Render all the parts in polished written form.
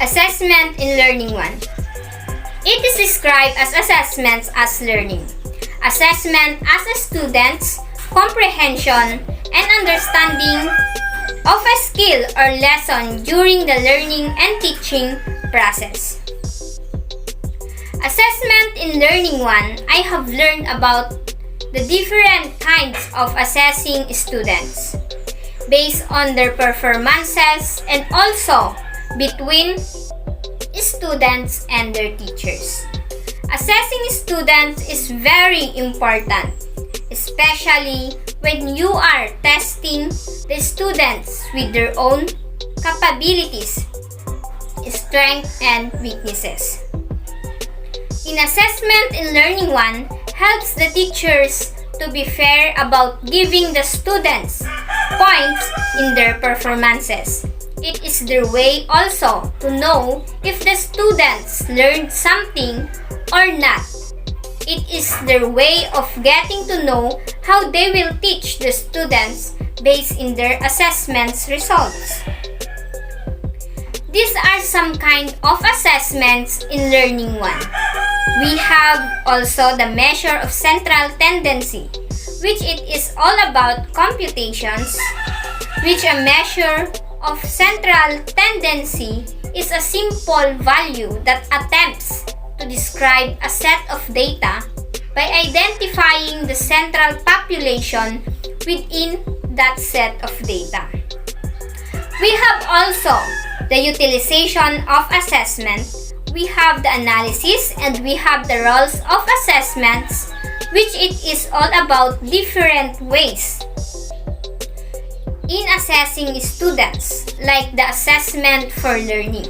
Assessment in Learning 1. It is described as assessments as learning. Assessment as a student's comprehension and understanding of a skill or lesson during the learning and teaching process. Assessment in Learning 1, I have learned about the different kinds of assessing students based on their performances and also between students and their teachers. Assessing students is very important, especially when you are testing the students with their own capabilities, strengths, and weaknesses. In Assessment in Learning 1 helps the teachers to be fair about giving the students points in their performances. It is their way also to know if the students learned something or not. It is their way of getting to know how they will teach the students based in their assessments results. These are some kind of assessments in Learning 1. We have also the measure of central tendency, which it is all about computations, which a measure of central tendency is a simple value that attempts to describe a set of data by identifying the central population within that set of data. We have also the utilization of assessment, we have the analysis, and we have the roles of assessments, which it is all about different ways in assessing students, like the assessment for learning.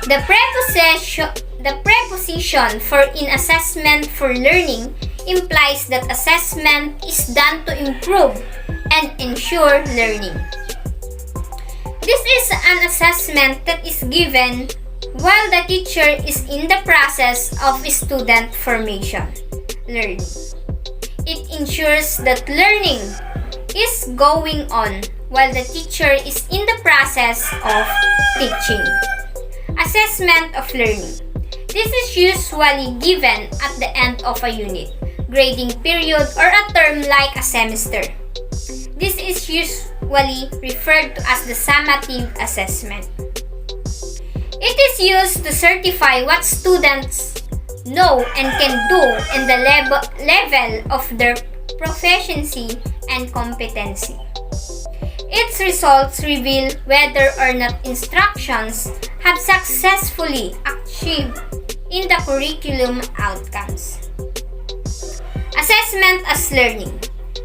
The preposition for in assessment for learning implies that assessment is done to improve and ensure learning. This is an assessment that is given while the teacher is in the process of student formation, learning. It ensures that learning is going on while the teacher is in the process of teaching. Assessment of learning. This is usually given at the end of a unit, grading period, or a term like a semester. This is usually referred to as the summative assessment. It is used to certify what students know and can do and the level of their proficiency and competency. Its results reveal whether or not instructions have successfully achieved in the curriculum outcomes. Assessment as learning.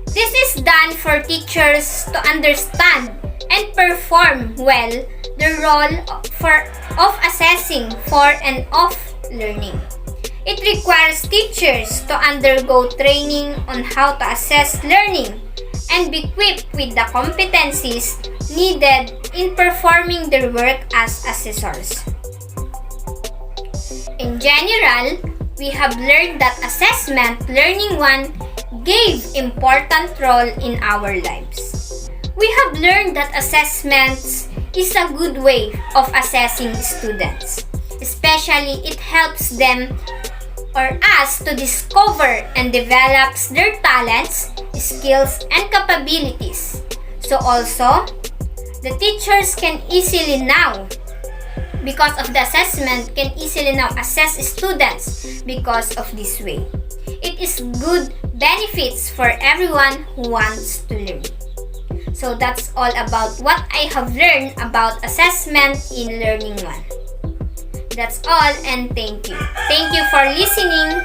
This is done for teachers to understand and perform well the role of assessing for and of learning. It requires teachers to undergo training on how to assess learning and be equipped with the competencies needed in performing their work as assessors. In general, we have learned that Assessment Learning 1 gave important role in our lives. We have learned that assessments is a good way of assessing students. Especially, it helps them or us to discover and develop their talents, skills, and capabilities. So also, the teachers can easily now, because of the assessment, can easily now assess students because of this way. It is good benefits for everyone who wants to learn. So that's all about what I have learned about assessment in Learning 1. That's all, and thank you. Thank you for listening.